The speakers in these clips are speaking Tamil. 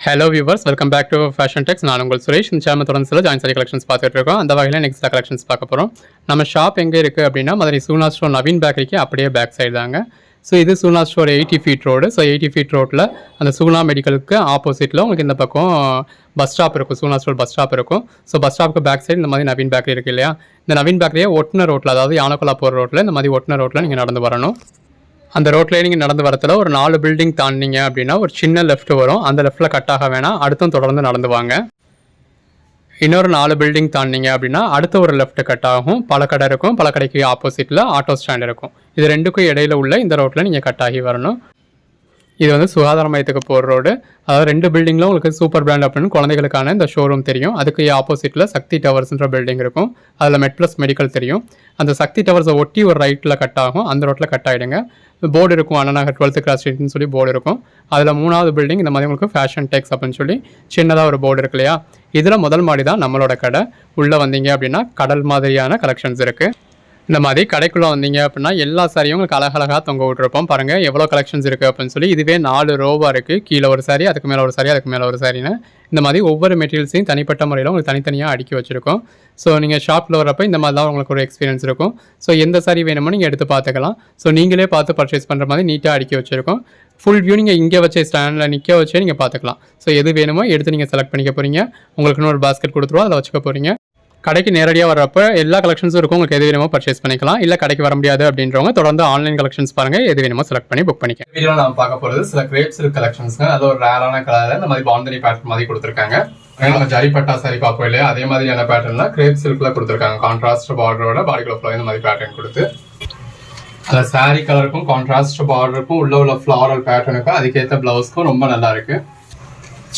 Hello viewers, welcome back to fashion decks. நான் உங்கள் சுரேஷ். இந்த சேனல் தொடர்ந்து சில ஜாயின் சாரி கலெக்ஷன்ஸ் பார்த்துட்டு இருக்கோம். அந்த வகையில் நெக்ஸ்ட் கலெக்ஷன்ஸ் பார்க்க போகிறோம். நம்ம ஷாப் எங்கே இருக்குது அப்படின்னா மதுரை சூனா ஸ்டோர் நவீன் பேக்கரிக்கு அப்படியே பேக் சைடு தாங்க. ஸோ இது Suna store 80 feet road. So 80 feet ரோட்டில் அந்த சூனா மெடிக்கலுக்கு ஆப்போசிட்டில் உங்களுக்கு இந்த பக்கம் பஸ் ஸ்டாப் இருக்கும், சூனா ஸ்டோர் பஸ் ஸ்டாப் இருக்கும். ஸோ பஸ் ஸ்டாப்புக்கு பேக் சைடு இந்த மாதிரி நவீன் பேக்கரி இருக்குது இல்லையா, இந்த நவீன் பேக்கரியை ஒட்டின ரோட்டில், அதாவது யானக்குலா போகிற ரோட்டில் இந்த மாதிரி ஒட்டின ரோட்டில் நீங்கள் நடந்து வரணும். அந்த ரோட்லேயே நீங்கள் நடந்து வரத்தில் ஒரு 4 பில்டிங் தாண்டிங்க அப்படின்னா ஒரு சின்ன லெஃப்ட் வரும். அந்த லெஃப்ட்டில் கட் ஆக வேணாம், அடுத்தும் தொடர்ந்து நடந்து வாங்க. இன்னொரு 4 பில்டிங் தாண்டிங்க அப்படின்னா அடுத்த ஒரு லெஃப்ட் கட் ஆகும். பழக்கடை இருக்கும், பழக்கடைக்கு ஆப்போசிட்டில் ஆட்டோ ஸ்டாண்ட் இருக்கும். இது ரெண்டுக்கும் இடையில உள்ள இந்த ரோட்டில் நீங்கள் கட் ஆகி வரணும். இது வந்து சுகாதார மையத்துக்கு போகிற ரோடு. அதாவது 2 பில்டிங்கில் உங்களுக்கு சூப்பர் பிராண்ட் அப்படின்னு குழந்தைகளுக்கான இந்த ஷோரூம் தெரியும். அதுக்கு ஆப்போசிட்டில் சக்தி டவர்ஸ்ன்ற பில்டிங் இருக்கும். அதில் மெட்ப்ளஸ் மெடிக்கல் தெரியும். அந்த சக்தி டவர்ஸை ஒட்டி ஒரு ரைட்டில் கட் ஆகும், அந்த ரோட்டில் கட் ஆகிடுங்க. போர்டு இருக்கும், அண்ணா நகர் 12th கிராஸ் ஸ்ட்ரீட்னு சொல்லி போர்டு இருக்கும். அதில் 3வது பில்டிங் இந்த மாதிரி உங்களுக்கு ஃபேஷன் டெக்ஸ் அப்படின்னு சொல்லி சின்னதாக ஒரு போர்டு இருக்கு இல்லையா. இதில் முதல் மாடி தான் நம்மளோட கடை. உள்ளே வந்தீங்க அப்படின்னா கடல் மாதிரியான கலெக்ஷன்ஸ் இருக்குது. இந்த மாதிரி கடைக்குள்ளே வந்தீங்க அப்படின்னா எல்லா சாரியும் உங்களுக்கு அழகழகாக தொங்க விட்டுருப்போம். பாருங்கள் எவ்வளோ கலெக்ஷன்ஸ் இருக்குது அப்படின்னு சொல்லி. இதுவே 4 ரோவாக இருக்குது. கீழே ஒரு சாரி, அதுக்கு மேலே ஒரு சாரி, அதுக்கு மேலே ஒரு சாரின்னு இந்த மாதிரி ஒவ்வொரு மெட்டீரியல்ஸையும் தனிப்பட்ட முறையில் உங்களுக்கு தனித்தனியாக அடுக்கி வச்சுருக்கோம். ஸோ நீங்கள் ஷாப்பில் வரப்போ இந்த மாதிரி தான் உங்களுக்கு ஒரு எக்ஸ்பீரியன்ஸ் இருக்கும். ஸோ எந்த சாரி வேணுமோ நீங்கள் எடுத்து பார்த்துக்கலாம். ஸோ நீங்களே பார்த்து பர்ச்சேஸ் பண்ணுற மாதிரி நீட்டாக அடுக்கி வச்சுருக்கோம். ஃபுல் வியூ நீங்கள் இங்கே வச்சே ஸ்டாண்டில் நிற்க வச்சே நீங்கள் பார்த்துக்கலாம். ஸோ எது வேணுமோ எடுத்து நீங்கள் செலக்ட் பண்ணிக்க போகிறீங்க. உங்களுக்குன்னு ஒரு பாஸ்கெட் கொடுத்துருவோம், அதில் வச்சுக்க போகிறீங்க. கடைக்கு நேரடியாக வரப்போ எல்லா கலெக்ஷன்ஸும் இருக்கும். உங்களுக்கு எது வேணுமோ பர்ச்சேஸ் பண்ணிக்கலாம். இல்லை கடைக்கு வர முடியாது அப்படின்றவங்க தொடர்ந்து ஆன்லைன் கலெக்ஷன்ஸ் பாருங்கள், எது வேணுமோ செலக்ட் பண்ணி புக் பண்ணிக்கலாம். வீடியோவில் நம்ம பார்க்க போகிறது சில கிரேப் சில்க் கலெக்ஷன்ஸ்ங்க. அது ஒரு ரேரான கலரில் இந்த மாதிரி பாந்தனி பேட்டர்ன் மாதிரி கொடுத்துருக்காங்க. நம்ம ஜரிப்பட்டா சாரி பார்ப்போம் இல்லையா, அதே மாதிரியான பேட்டர்னில் கிரேப் சில்கில் கொடுத்துருக்காங்க. கான்ட்ராஸ்ட் பார்டரோட பாடிக்குள்ள ஃப்ளோ இந்த மாதிரி பேட்டர்ன் கொடுத்து அந்த சாரி கலருக்கும் கான்ட்ராஸ்ட் பார்டருக்கும் உள்ள ஃப்ளாரல் பேட்டர்னுக்கும் அதுக்கேற்ற பிளவுஸ்க்கும் ரொம்ப நல்லா இருக்கு.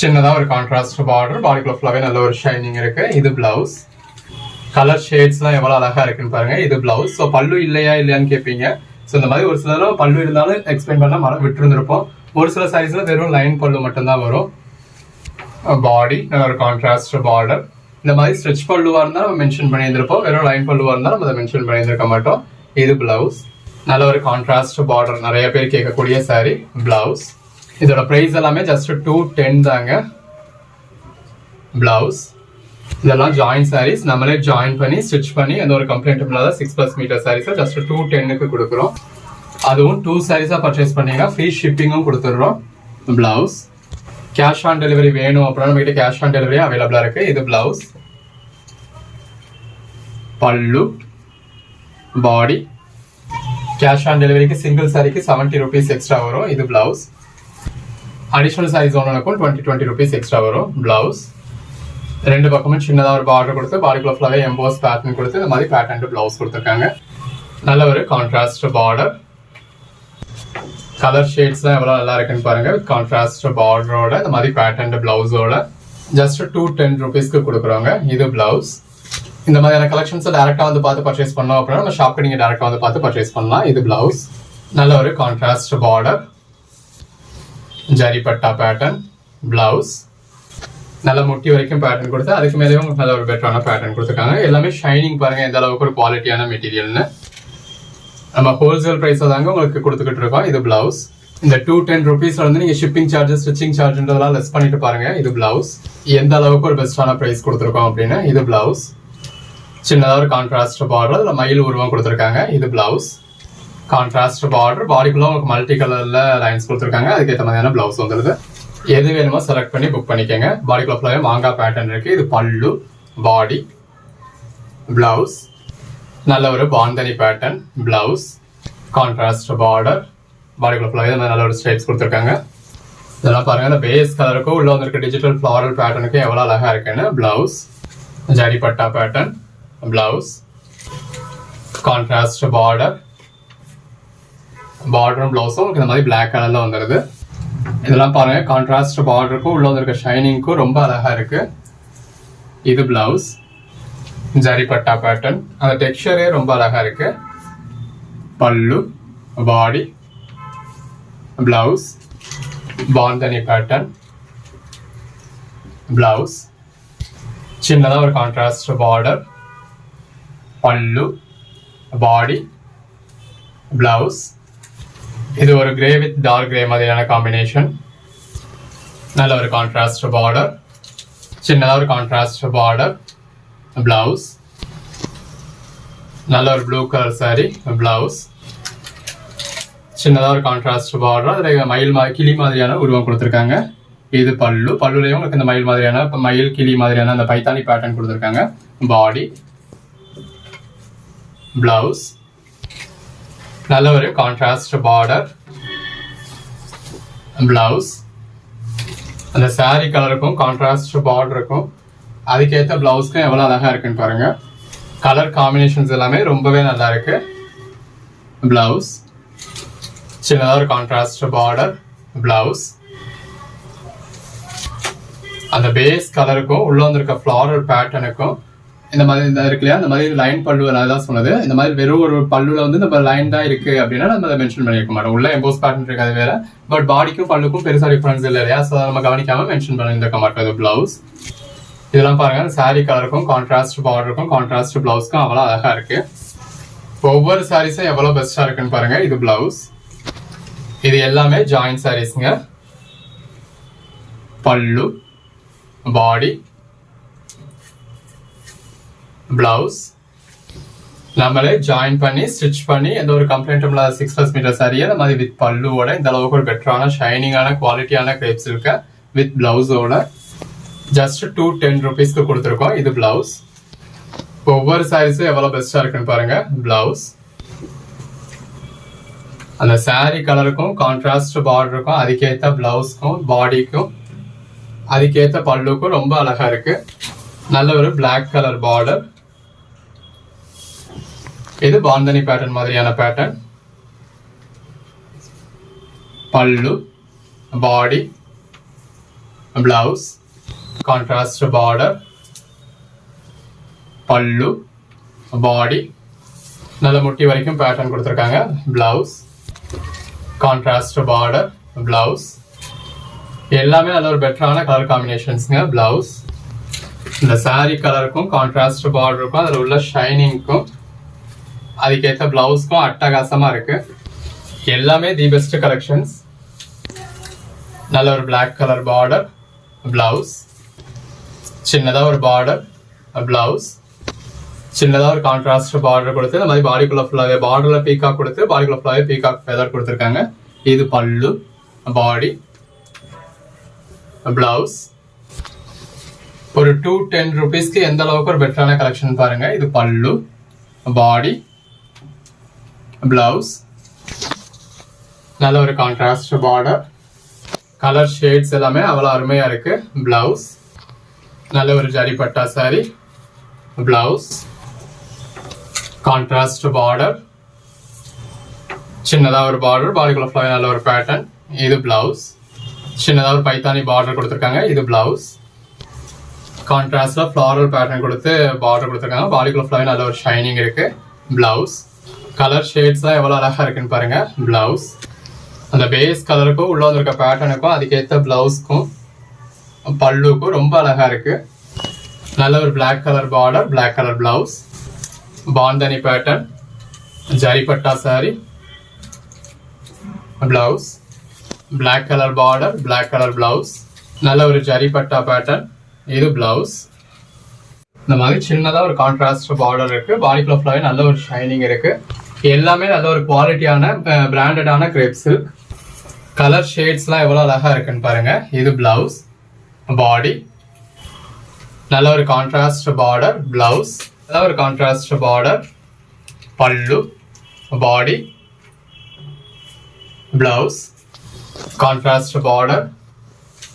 சின்னதாக ஒரு கான்ட்ராஸ்ட் பார்டர், பாடிக்குள்ள ஃப்ளோவே நல்ல ஒரு ஷைனிங் இருக்கு. இது பிளவுஸ். கலர் ஷேட்ஸ்லாம் எவ்வளோ அழகா இருக்குன்னு பாருங்க. இது பிளவுஸ். ஸோ பல்லு இல்லையான்னு கேட்பீங்க. ஸோ இந்த மாதிரி ஒரு சிலரும் பல்லு இருந்தாலும் எக்ஸ்பிளைன் பண்ண விட்டுருந்துருப்போம். ஒரு சில சாரீஸ்ல வெறும் லைன் பல்லு மட்டும்தான் வரும். பாடி ஒரு கான்ட்ராஸ்ட் பார்டர். இந்த மாதிரி ஸ்ட்ரெச் பல்லுவா இருந்தால் நம்ம மென்ஷன் பண்ணியிருந்திருப்போம். வெறும் லைன் பல்லுவா இருந்தால் நம்ம அதை மென்ஷன் பண்ணியிருந்திருக்க மாட்டோம். இது பிளவுஸ். நல்ல ஒரு கான்ட்ராஸ்ட் பார்டர், நிறைய பேர் கேட்கக்கூடிய சாரி. பிளவுஸ். இதோட பிரைஸ் எல்லாமே ஜஸ்ட் 210 தாங்க. பிளவுஸ். இதெல்லாம் ஜாயின் சாரீஸ், நம்மளே ஜாயின் பண்ணி ஸ்டிச் பண்ணி அந்த ஒரு கம்ப்ளைண்ட் இல்லாத 6+ மீட்டர் சாரீஸை ஜஸ்ட் 210க்கு கொடுக்குறோம். அதுவும் 2 சாரீஸாக பர்ச்சேஸ் பண்ணீங்கன்னா ஃப்ரீ ஷிப்பிங்கும் கொடுத்துட்றோம். பிளவுஸ். கேஷ் ஆன் டெலிவரி வேணும் அப்படின்னா நம்ம கிட்ட கேஷ் ஆன் டெலிவரி அவைலபிளா இருக்கு. இது பிளவுஸ். பல்லு, பாடி. கேஷ் ஆன் டெலிவரிக்கு சிங்கிள் சாரிக்கு 70 rupees எக்ஸ்ட்ரா வரும். இது பிளவுஸ். அடிஷனல் சாரீஸ் ஒன்றுக்கும் 20 rupees எக்ஸ்ட்ரா வரும். பிளவுஸ். 2 பக்கமும் சின்னதாக ஒரு பார்டர் கொடுத்து பாடிக்குள்ள ஃபுல்லாவே எம்போஸ் பேட்டர்ன் கொடுத்து இந்த மாதிரி பேட்டர்ன் பிளவுஸ் கொடுத்துருக்காங்க. நல்ல ஒரு கான்ட்ராஸ்ட் பார்டர். கலர் ஷேட்ஸ்லாம் எவ்வளோ நல்லா இருக்குன்னு பாருங்க. கான்ட்ராஸ்ட் பார்டரோட இந்த மாதிரி பேட்டர்ன் பிளவுஸோட ஜஸ்ட் 210 rupeesக்கு கொடுக்குறோங்க. இது பிளவுஸ். இந்த மாதிரியான கலெக்ஷன்ஸை டேரக்டா வந்து பார்த்து பர்ச்சேஸ் பண்ணோம் அப்படின்னா நம்ம ஷாப்க்கு நீங்க டேரக்டா வந்து பார்த்து பர்ச்சேஸ் பண்ணலாம். இது பிளவுஸ். நல்ல ஒரு கான்ட்ராஸ்ட் பார்டர், ஜரிப்பட்டா பேட்டர்ன். பிளவுஸ். நல்ல முட்டி வரைக்கும் பேட்டர்ன் கொடுத்து அதுக்கு மேலேயும் நல்ல ஒரு பெட்டரான பேட்டர்ன் கொடுத்துருக்காங்க. எல்லாமே ஷைனிங் பாருங்க எந்த அளவுக்கு ஒரு குவாலிட்டியான மெட்டீரியல்னு. நம்ம ஹோல்சேல் பிரைஸ் தாங்க உங்களுக்கு கொடுத்துக்கிட்டு இருக்கோம். இது பிளவுஸ். இந்த 210 rupees வந்து நீங்க ஷிப்பிங் சார்ஜஸ், ஸ்டிச்சிங் சார்ஜ்ன்றதெல்லாம் லெஸ் பண்ணிட்டு பாருங்க. இது பிளவுஸ். எந்த அளவுக்கு ஒரு பெஸ்டான பிரைஸ் கொடுத்துருக்கோம் அப்படின்னு. இது பிளவுஸ். சின்னதாக ஒரு கான்ட்ராஸ்ட் பார்டர், அதில் மயில் உருவம் கொடுத்துருக்காங்க. இது பிளவுஸ். கான்ட்ராஸ்ட் பார்டர், பாடிக்குள்ள உங்களுக்கு மல்டி கலர்ல லைன்ஸ் கொடுத்துருக்காங்க. அதுக்கேற்ற மாதிரியான பிளவுஸ் வந்துருது. எது வேணுமோ செலக்ட் பண்ணி புக் பண்ணிக்கோங்க. பாடி கிளாப்ல மாங்காய் பேட்டர்ன் இருக்கு. இது பல்லு, பாடி, பிளவுஸ். நல்ல ஒரு bandhani pattern. Blouse. Contrast border, body கிளாப்ல நல்ல ஒரு ஸ்ட்ரைப்ஸ் கொடுத்துருக்காங்க. இதெல்லாம் பாருங்க. இந்த பேஸ் கலருக்கும் உள்ள வந்திருக்க டிஜிட்டல் ஃபிளாரல் பேட்டர்னுக்கு எவ்வளவு அழகா இருக்குன்னு. பிளவுஸ். ஜரிப்பட்டா பேட்டர்ன். பிளவுஸ். Contrast border. பார்டரும் பிளவுஸும் இந்த மாதிரி பிளாக் கலர்ல வந்துருது. இதெல்லாம் பாருங்க. கான்ட்ராஸ்ட் பார்டருக்கும் உள்ள இருக்க ஷைனிங்க்கும் ரொம்ப அழகா இருக்கு. இது பிளவுஸ். ஜரிப்பட்டா பேட்டர்ன். அந்த டெக்ஸ்சரே ரொம்ப அழகா இருக்கு. பல்லு, body, blouse. Bandhani pattern. Blouse. சின்னதாக ஒரு contrast border, pallu, body, blouse. இது ஒரு கிரே வித் டார்க் கிரே மாதிரியான காம்பினேஷன். நல்ல ஒரு கான்ட்ராஸ்ட் பார்டர், சின்னதாக ஒரு கான்ட்ராஸ்ட் பார்டர், பிளவுஸ் நல்ல ஒரு ப்ளூ கலர் சாரி, பிளவுஸ் சின்னதாக ஒரு கான்ட்ராஸ்ட் பார்டர், அதில் மயில் கிளி மாதிரியான உருவம் கொடுத்துருக்காங்க. இது பல்லு, பல்லுலேயும் உங்களுக்கு இந்த மயில் மாதிரியான மயில் கிளி மாதிரியான அந்த பைத்தானி பேட்டர்ன் கொடுத்துருக்காங்க. பாடி, பிளவுஸ் நல்ல ஒரு கான்ட்ராஸ்ட் பார்டர், பிளவுஸ் அந்த சாரி கலருக்கும் கான்ட்ராஸ்ட் பார்டருக்கும் அதுக்கேற்ற பிளவுஸ்க்கும் எவ்வளோ அழகாக இருக்குன்னு பாருங்க. கலர் காம்பினேஷன்ஸ் எல்லாமே ரொம்பவே நல்லா இருக்கு. பிளவுஸ் சின்னதாக ஒரு கான்ட்ராஸ்ட் பார்டர், பிளவுஸ் அந்த பேஸ் கலருக்கும் உள்ள வந்திருக்க ஃப்ளாரல் பேட்டர்னுக்கும் இந்த மாதிரி இந்த இருக்கு இல்லையா, இந்த மாதிரி லைன் பல்லு அதான் சொன்னது. இந்த மாதிரி வெறும் ஒரு பல்லுல வந்து இந்த லைன் தான் இருக்கு அப்படின்னா நம்ம அதை மென்ஷன் பண்ணிருக்க மாட்டோம். உள்ள எம்போஸ் பேட்டர்ன் இருக்காது வேற, பட் பாடிக்கும் பல்லுக்கும் பெருசா டிஃபரன்ஸ் இல்லை இல்லையா, ஸோ நம்ம கவனிக்காம மென்ஷன் பண்ணிருக்க மாட்டோம். இது பிளவுஸ். இதெல்லாம் பாருங்க, சாரி கலருக்கும் கான்ட்ராஸ்ட் பார்டருக்கும் கான்ட்ராஸ்ட் பிளவுஸ்க்கும் அவ்வளோ அழகா இருக்கு. ஒவ்வொரு சாரீஸும் எவ்வளவு பெஸ்டா இருக்குன்னு பாருங்க. இது பிளவுஸ். இது எல்லாமே ஜாயிண்ட் சாரீஸ்ங்க. பல்லு, பாடி, பிளவுஸ் நம்மளே ஜாயின் பண்ணி ஸ்டிச் பண்ணி எந்த ஒரு கம்ப்ளைண்ட்டும் இல்லாத 6+ மீட்டர் சாரியை இந்த மாதிரி வித் பல்லுவோட இந்த அளவுக்கு ஒரு பெட்டரான ஷைனிங்கான குவாலிட்டியான கிரேப்ஸ் இருக்க வித் பிளவுஸோட ஜஸ்ட் 210 rupeesக்கு கொடுத்துருக்கோம். இது பிளவுஸ். ஒவ்வொரு சாரீஸும் எவ்வளவு பெஸ்டா இருக்குன்னு பாருங்க. பிளவுஸ் அந்த சாரி கலருக்கும் கான்ட்ராஸ்ட் பார்டருக்கும் அதுக்கேற்ற பிளவுஸ்க்கும் பாடிக்கும் அதுக்கேற்ற பல்லுக்கும் ரொம்ப அழகா இருக்கு. நல்ல ஒரு பிளாக் கலர் பார்டர். இது பாந்தனி பேட்டர்ன் மாதிரியான பேட்டர்ன். பல்லு, body, blouse contrast border, pallu, பாடி நல்ல முட்டி வரைக்கும் பேட்டர்ன் கொடுத்துருக்காங்க. பிளவுஸ் கான்ட்ராஸ்ட் பார்டர், பிளவுஸ் எல்லாமே நல்ல ஒரு பெட்டரான கலர் காம்பினேஷன்ஸ்ங்க. பிளவுஸ் இந்த சாரி கலருக்கும் கான்ட்ராஸ்ட் பார்டருக்கும் அதில் உள்ள ஷைனிங்க்கும் அதுக்கேற்ற பிளவுஸ்க்கும் அட்டகாசமா இருக்கு. எல்லாமே தி பெஸ்ட் கலெக்ஷன்ஸ். நல்ல ஒரு பிளாக் கலர் பார்டர், பிளவுஸ் சின்னதா ஒரு பார்டர், பிளவுஸ் சின்னதா ஒரு கான்ட்ராஸ்ட் பார்டர் கொடுத்து இந்த மாதிரி பாடிக்குள்ள ஃபுல்லாவே பார்டர்ல பீகாக் கொடுத்து பாடிக்குள்ள ஃபுல்லாவே பீகாக் ஃபெதர் கொடுத்துருக்காங்க. இது பல்லு, பாடி, பிளவுஸ். ஒரு 210 rupeesக்கு எந்த அளவுக்கு ஒரு பெட்டரான கலெக்ஷன் பாருங்க. இது பல்லு, பாடி, பிளவுஸ் நல்ல ஒரு கான்ட்ராஸ்ட் பார்டர். கலர் ஷேட்ஸ் எல்லாமே அவ்வளவு அருமையா இருக்கு. பிளவுஸ் நல்ல ஒரு ஜரிபட்டா சாரி, பிளவுஸ் கான்ட்ராஸ்ட் பார்டர், சின்னதா ஒரு பார்டர், பாடிக்குள்ள ஃபுல்லாவே நல்ல ஒரு பேட்டர்ன். இது பிளவுஸ். சின்னதா ஒரு பைத்தானி பார்டர் கொடுத்துருக்காங்க. இது பிளவுஸ். கான்ட்ராஸ்ட்ல ஃப்ளாரல் பேட்டர்ன் கொடுத்து பார்டர் கொடுத்துருக்காங்க. பாடிக்குள்ள ஃபுல்லாவே நல்ல ஒரு ஷைனிங் இருக்கு. பிளவுஸ் கலர் ஷேட்ஸ்லாம் எவ்வளோ அழகா இருக்குன்னு பாருங்க. பிளவுஸ் அந்த பேஸ் கலருக்கும் உள்ள வந்திருக்க பேட்டர்னுக்கும் அதுக்கேற்ற பிளவுஸ்க்கும் பல்லுக்கும் ரொம்ப அழகா இருக்கு. நல்ல ஒரு black colour border, black colour blouse, bandhani pattern, ஜரிபட்டா sari, blouse black colour border, black colour blouse, நல்ல ஒரு ஜரிபட்டா பேட்டர்ன். இது பிளவுஸ். இந்த மாதிரி சின்னதா ஒரு கான்ட்ராஸ்ட் பார்டர் இருக்கு. பாடிக்குள்ள ஃபுல்லாவே நல்ல ஒரு ஷைனிங் இருக்கு. எல்லாமே நல்ல ஒரு குவாலிட்டியான பிராண்டடான கிரேப் சில்க். கலர் ஷேட்ஸ்லாம் எவ்வளவு அழகா இருக்குன்னு பாருங்க. இது பிளவுஸ். பாடி நல்ல ஒரு கான்ட்ராஸ்ட் பார்டர், பிளவுஸ் நல்ல ஒரு contrast border, pallu, body, blouse contrast border,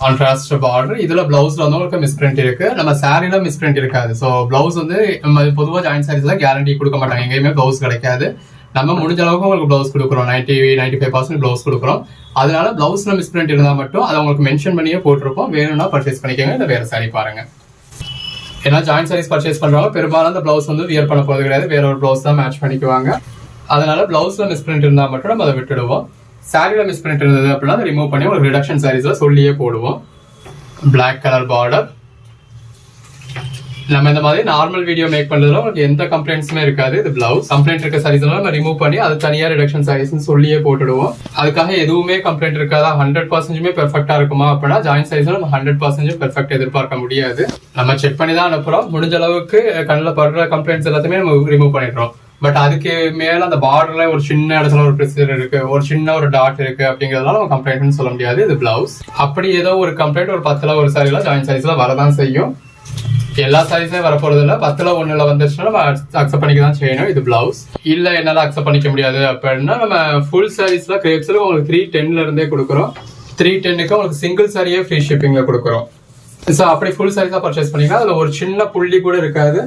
contrast border. இதுல பிளவுஸ்ல வந்து உங்களுக்கு மிஸ்பிரிண்ட் இருக்கு. நம்ம சாரில மிஸ்பிரிண்ட் இருக்காது. ஸோ பிளவுஸ் வந்து நம்ம பொதுவாக ஜாயின் சாரீஸ்ல கேரண்டி கொடுக்க மாட்டாங்க. எங்கேயுமே பிளவுஸ் கிடைக்காது. நம்ம முடிஞ்ச அளவுக்கு உங்களுக்கு பிளவுஸ் கொடுக்குறோம். 90-95% பிளவுஸ் கொடுக்குறோம். அதனால பிளவுஸ்ல மிஸ்பிரிண்ட் இருந்தால் மட்டும் அதை உங்களுக்கு மென்ஷன் பண்ணியே போட்டிருப்போம். வேணும்னா பர்ச்சேஸ் பண்ணிக்கோங்க. இல்லை வேற சாரி பாருங்க. ஏன்னா ஜாயின் சாரீஸ் பர்ச்சேஸ் பண்றவங்க பெரும்பாலும் அந்த பிளவுஸ் வந்து வியர் பண்ண போறது கிடையாது. வேற ஒரு பிளவுஸ் தான் மேட்ச் பண்ணிக்குவாங்க. அதனால பிளவுஸ்ல மிஸ்பிரிண்ட் இருந்தால் மட்டும் நம்ம அதை விட்டுடுவோம். சாரியில மிஸ்பிரிண்ட் இருந்தது அப்படின்னா அதை ரிமூவ் பண்ணி உங்களுக்கு ரிடக்ஷன் சாரீஸ்ல சொல்லியே போடுவோம். பிளாக் கலர் பார்டர், நம்ம இந்த மாதிரி நார்மல் வீடியோ மேக் பண்றதுல உங்களுக்கு எந்த கம்ப்ளைண்ட்ஸுமே இருக்காது. இது பிளவுஸ் கம்ப்ளைண்ட் இருக்க சாரீஸ் எல்லாம் நம்ம ரிமூவ் பண்ணி அது தனியா ரிடக்ஷன் சாரீஸ்னு சொல்லியே போட்டுடுவோம். அதுக்காக எதுவுமே கம்ப்ளைண்ட் இருக்காதா 100% பெர்ஃபெக்டா இருக்குமா அப்படின்னா ஜாயின் சாரீஸ்ல நம்ம 100% பெர்ஃபெக்ட் எதிர்பார்க்க முடியாது. நம்ம செக் பண்ணி தான் அனுப்புறோம். முடிஞ்ச அளவுக்கு கண்ணில் படுற கம்ப்ளைண்ட்ஸ் எல்லாத்தையுமே நம்ம ரிமூவ் பண்ணிடுறோம். பட் அதுக்கு மேல அந்த பார்டர்ல ஒரு சின்ன இடத்துல ஒரு ப்ரெஷர் இருக்கு, ஒரு சின்ன ஒரு டாட் இருக்கு அப்படிங்கறதுனால நம்ம கம்ப்ளைண்ட்னு சொல்ல முடியாது. இது பிளவுஸ். அப்படி ஏதோ ஒரு கம்ப்ளைண்ட் ஒரு 10ல ஒரு சாரில ஜாயின் சாரீஸ்ல வரதான் செய்யும். எல்லா சாரீஸுமே வரப்போறது இல்லை. 10ல 1ல வந்துச்சுன்னா நம்ம அக்செப்ட் பண்ணிக்க தான் செய்யணும். இது பிளவுஸ். இல்ல என்னால அக்செப்ட் பண்ணிக்க முடியாது அப்படின்னா நம்ம ஃபுல் சாரீஸ்ல கிரேப்ஸ்ல உங்களுக்கு 310ல இருந்தே கொடுக்குறோம். 310க்கு உங்களுக்கு சிங்கிள் சாரியே ஃப்ரீ ஷிப்பிங்ல கொடுக்குறோம். ஸோ அப்படி ஃபுல் சாரீஸா பர்ச்சேஸ் பண்ணீங்கன்னா அதுல ஒரு சின்ன புள்ளி கூட இருக்காது.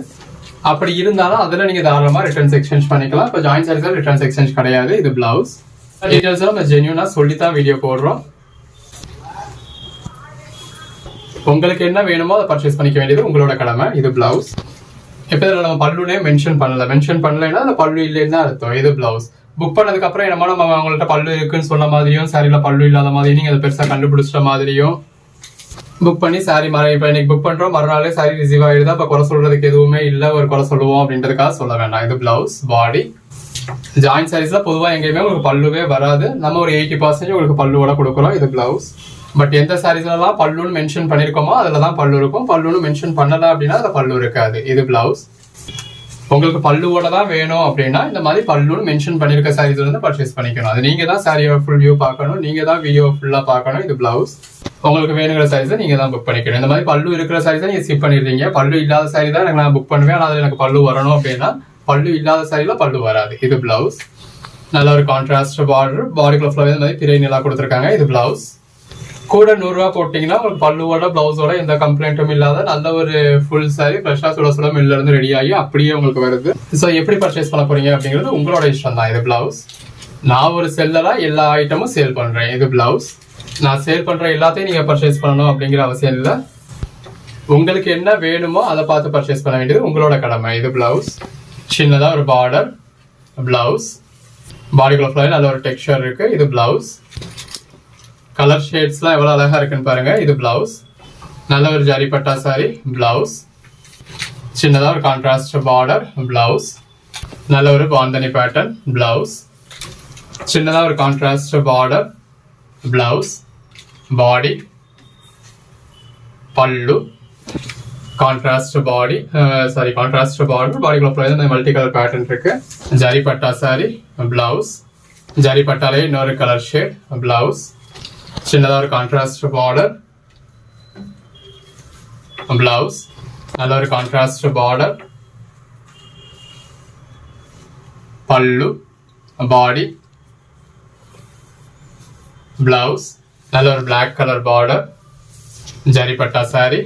அப்படி இருந்தாலும் அதுல நீங்க தாராளமா ரிட்டர்ன்ஸ் எக்ஸ்சேஞ்ச் பண்ணிக்கலாம். இப்போ ஜாயின் சாரீஸ்ல ரிட்டர்ன்ஸ் எக்ஸ்சேஞ்ச் கிடையாது. இது பிளவுஸ். டீடைல்ஸ் நம்ம ஜென்யூனா சொல்லித்தான் வீடியோ போடுறோம். உங்களுக்கு என்ன வேணுமோ அதை பர்ச்சேஸ் பண்ணிக்க வேண்டியது உங்களோட கடமை. இது பிளவுஸ். இப்போ இதில் நம்ம பல்லுனே மென்ஷன் பண்ணலைன்னா அந்த பல்லு இல்லைன்னு தான் அர்த்தம். இது பிளவுஸ். புக் பண்ணதுக்கு அப்புறம் என்னமோ நம்ம அவங்கள்ட்ட பல்லு இருக்குன்னு சொன்ன மாதிரியும் சாரியில பல்லு இல்லாத மாதிரியும் நீங்க அதை பெருசா கண்டுபிடிச்சிட்ட மாதிரியும் புக் பண்ணி சாரி இப்போ இன்னைக்கு புக் பண்றோம், மறுநாளே சாரி ரிசீவ் ஆயிடுதா, இப்போ குறை சொல்றதுக்கு எதுவுமே இல்லை, ஒரு குறை சொல்லுவோம் அப்படின்றதுக்காக சொல்ல வேண்டாம். இது பிளவுஸ். பாடி ஜாயின் சாரீஸ்ல பொதுவாக எங்கேயுமே உங்களுக்கு பல்லுவே வராது. நம்ம ஒரு 80% உங்களுக்கு பல்லுவோட கொடுக்குறோம். இது பிளவுஸ். பட் எந்த சாரீஸ்லாம் பல்லுன்னு மென்ஷன் பண்ணிருக்கோமோ அதுல தான் பல்லு இருக்கும். பல்லுன்னு மென்ஷன் பண்ணல அப்படின்னா அதுல பல்லு இருக்காது. இது பிளவுஸ். உங்களுக்கு பல்லுவோட தான் வேணும் அப்படின்னா இந்த மாதிரி பல்லுன்னு மென்ஷன் பண்ணிருக்க சாரீஸ் வந்து பர்ச்சேஸ் பண்ணிக்கணும். அது நீங்க தான் சாரியோட ஃபுல் வியூ பார்க்கணும், நீங்க தான் வீடியோ ஃபுல்லா பார்க்கணும். இது பிளவுஸ். உங்களுக்கு வேணுங்கிற சாரீஸை நீங்க தான் புக் பண்ணிக்கணும். இந்த மாதிரி பல்லு இருக்கிற சாரீஸை நீங்க ஸ்கிப் பண்ணிடுறீங்க. பல்லு இல்லாத சாரி தான் எனக்கு நான் புக் பண்ணுவேன், ஆனால் எனக்கு பல்லு வரணும் அப்படின்னா பல்லு இல்லாத சாரியில பல்லு வராது. இது பிளவுஸ். நல்ல ஒரு கான்ட்ராஸ்ட் பார்டர், பாடிக்குள்ள ஃபுல்லாவே இந்த மாதிரி பிறை நிலா கொடுத்துருக்காங்க. இது பிளவுஸ். கூட 100 ரூபா போட்டீங்கன்னா உங்களுக்கு பல்லுவோட பிளவுஸோட எந்த கம்ப்ளைண்ட்டும் இல்லாத நல்ல ஒரு ஃபுல் சாரி ஃப்ரெஷ்ஷா சுட மில்ல இருந்து ரெடி ஆகி அப்படியே உங்களுக்கு வருது. ஸோ எப்படி பர்ச்சேஸ் பண்ண போறீங்க அப்படிங்கிறது உங்களோட இஷ்டம் தான். இது பிளவுஸ். நான் ஒரு செல்லரா எல்லா ஐட்டமும் சேல் பண்றேன். இது பிளவுஸ். நான் சேல் பண்ற எல்லாத்தையும் நீங்க பர்ச்சேஸ் பண்ணணும் அப்படிங்கிற அவசியம் இல்லை. உங்களுக்கு என்ன வேணுமோ அதை பார்த்து பர்ச்சேஸ் பண்ண வேண்டியது உங்களோட கடமை. இது பிளவுஸ். சின்னதா ஒரு பார்டர் பிளவுஸ். பாடிக்குள்ள ஃபுல்லாக நல்ல ஒரு டெக்ஸ்சர் இருக்கு. இது பிளவுஸ். கலர் ஷேட்ஸ்லாம் எவ்வளோ அழகா இருக்குன்னு பாருங்க. இது பிளவுஸ். நல்ல ஒரு ஜரிப்பட்டா சாரி பிளவுஸ். சின்னதாக ஒரு கான்ட்ராஸ்ட் பார்டர் பிளவுஸ். நல்ல ஒரு பாந்தனி பேட்டர்ன் பிளவுஸ். சின்னதாக ஒரு contrast border blouse. Body pallu contrast border பாடிக்குள்ள மல்டி கலர் பேட்டர்ன் இருக்கு. ஜரிப்பட்டா சாரி பிளவுஸ். ஜரிப்பட்டாலே இன்னொரு கலர் ஷேட் பிளவுஸ். சின்னதாக ஒரு கான்ட்ராஸ்ட் பார்டர் பிளவுஸ். நல்ல ஒரு contrast border pallu body blouse. நல்ல ஒரு பிளாக் கலர் பார்டர் ஜரிப்பட்டா சாரி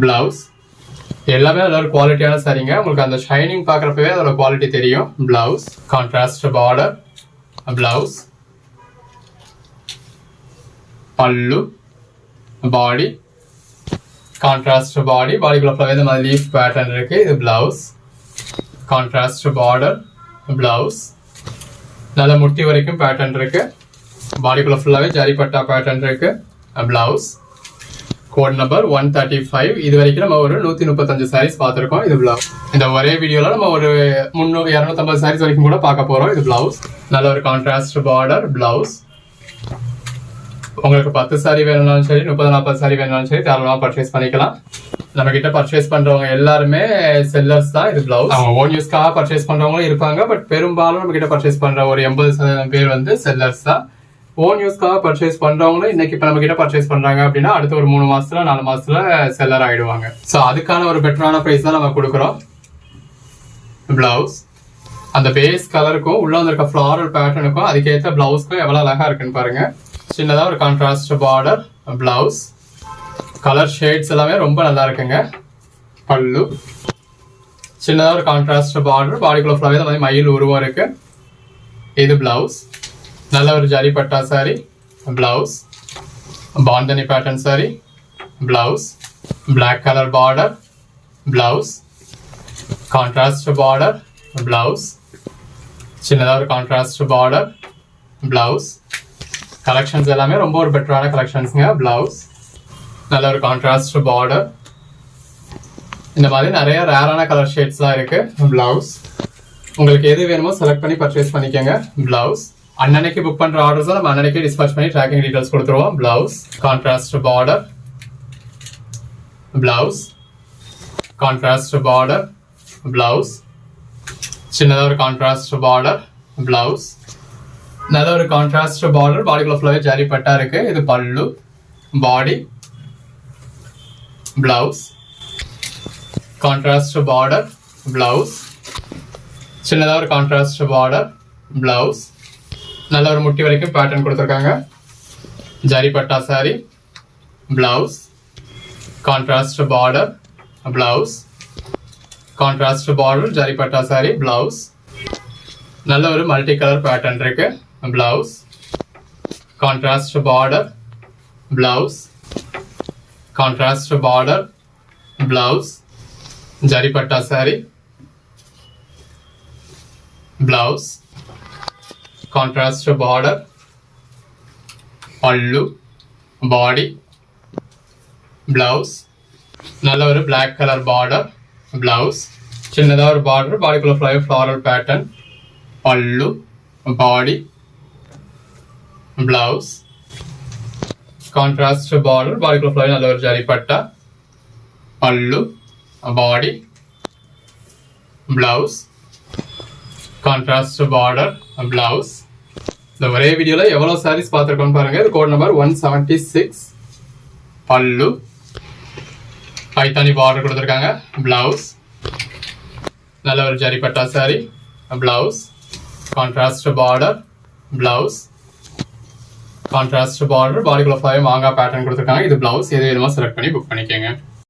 பிளவுஸ். எல்லாமே அதோட குவாலிட்டியான சாரிங்க. உங்களுக்கு அந்த ஷைனிங் பார்க்குறப்பவே அதோட குவாலிட்டி தெரியும். பிளவுஸ். Contrast border blouse. பல்லு பாடி கான்ட்ராஸ்ட் பாடிக்குள்ள ஃபுல்லாவே இந்த மாதிரி லீஃப் பேட்டர்ன் இருக்கு. இது பிளவுஸ். Contrast border blouse. நல்ல முட்டி வரைக்கும் பேட்டர்ன் இருக்கு. பாடிக்குள்ள ஃபுல்லாவே ஜரிப்பட்டா பேட்டர்ன் இருக்கு. பிளவுஸ். Code number 135. இது வரைக்கும் நம்ம ஒரு 135 சாரீஸ் பார்த்துருக்கோம். இது பிளவுஸ். இந்த ஒரே வீடியோல நம்ம ஒரு 250 சாரீஸ் வரைக்கும் கூட பார்க்க போறோம். இது பிளவுஸ். நல்ல ஒரு கான்ட்ராஸ்ட் பார்டர் பிளவுஸ். உங்களுக்கு 10 சாரி வேணும்னாலும் சரி, 30-40 சாரி வேணும்னாலும் சரி தாராளமாக பர்ச்சேஸ் பண்ணிக்கலாம். நம்ம கிட்ட பர்ச்சேஸ் பண்றவங்க எல்லாருமே செல்லர்ஸ் தான். இது பிளவுஸ். அவங்க ஓன் யூஸ்க்காக பர்ச்சேஸ் பண்றவங்களும் இருப்பாங்க. பட் பெரும்பாலும் நம்ம கிட்ட பர்ச்சேஸ் பண்ற ஒரு 80% பேர் வந்து செல்லர்ஸ் தான். ஓன் யூஸ்க்காக பர்ச்சேஸ் பண்றவங்களும் இன்னைக்கு இப்ப நம்ம கிட்ட பர்ச்சேஸ் பண்றாங்க அப்படின்னா அடுத்த ஒரு 3 மாசத்துல 4 மாசத்துல செல்லர் ஆயிடுவாங்க. ஸோ அதுக்கான ஒரு பெட்டரான பிரைஸ் தான் நம்ம கொடுக்குறோம். பிளவுஸ். அந்த பேஸ் கலருக்கும் உள்ள வந்திருக்க ஃபிளாரல் பேட்டர்னுக்கும் அதுக்கேற்ற பிளவுஸ்க்கும் எவ்வளவு அழகா இருக்குன்னு பாருங்க. சின்னதாக ஒரு contrast border blouse. Colour shades எல்லாமே ரொம்ப நல்லா இருக்குங்க. பல்லு. சின்னதாக ஒரு கான்ட்ராஸ்ட் பார்டர் பாடிக்குள்ள ஃபுல்லாவே இந்த மாதிரி மயில் உருவம் இருக்கு. இது பிளவுஸ். நல்ல ஒரு ஜரிப்பட்டா sari blouse. Bandhani pattern sari blouse. Black colour border blouse. Contrast border blouse. சின்னதாக ஒரு கான்ட்ராஸ்ட் பார்டர் பிளவுஸ். கலெக்ஷன்ஸ் எல்லாமே ரொம்ப ஒரு பெட்டரான கலெக்ஷன்ஸ்ங்க. பிளவுஸ். நல்ல ஒரு கான்ட்ராஸ்ட் பார்டர். இந்த மாதிரி நிறைய ரேரான கலர் ஷேட்ஸ்லாம் இருக்கு. பிளவுஸ் உங்களுக்கு எது வேணுமோ செலக்ட் பண்ணி பர்ச்சேஸ் பண்ணிக்கோங்க. பிளவுஸ் அன்னன்னைக்கு புக் பண்ற ஆர்டர்ஸ் நம்ம அன்னன்னைக்கு டிஸ்பேச் பண்ணி ட்ராக்கிங் டீடைல்ஸ் கொடுத்துருவோம். Blouse contrast border, blouse contrast border, blouse சின்னதாக ஒரு கான்ட்ராஸ்ட் பார்டர், பிளவுஸ் நல்ல ஒரு கான்ட்ராஸ்ட் பார்டர். பாடிக்குள்ள ஃபுல்லாவே ஜரி பட்டா இருக்கு. இது பல்லு, body, blouse contrast border, blouse சின்னதாக ஒரு கான்ட்ராஸ்ட் பார்டர், பிளவுஸ் நல்ல ஒரு முட்டி வரைக்கும் பேட்டர்ன் கொடுத்துருக்காங்க. ஜரி பட்டா sari, blouse contrast border, blouse contrast border, zari பட்டா சாரி, பிளவுஸ் நல்ல ஒரு மல்டி கலர் பேட்டர்ன் இருக்கு. Blouse contrast border, blouse contrast border, blouse zari பட்டா sari, blouse contrast border, pallu, body, blouse நல்ல ஒரு பிளாக் கலர் பார்டர், பிளவுஸ் சின்னதாக ஒரு பார்டர். பாடிக்குள்ள ஃபுல்லாகவே ஃப்ளாரல் பேட்டர்ன், பல்லு, பாடி, பிளவுஸ் கான்ட்ராஸ்ட் பார்டர். பாடிக்குள்ள ஃபுல்லாகவே நல்ல ஒரு ஜரி பட்டா, பல்லு, body, blouse contrast border, blouse. இந்த ஒரே வீடியோவில் எவ்வளோ சாரீஸ் பார்த்துருக்கோன்னு பாருங்க. இது கோட் நம்பர் 176. பல்லு பைத்தானி பார்டர் கொடுத்துருக்காங்க. பிளவுஸ் நல்ல ஒரு ஜரி பட்டா sari, blouse contrast border, blouse contrast border. பாடிக்குள்ள ஃபுல்லாகவே மாங்காய் பேட்டர்ன் கொடுத்துருக்காங்க. இது பிளவுஸ் எது வேணுமோ செலக்ட் பண்ணி புக் பண்ணிக்கோங்க.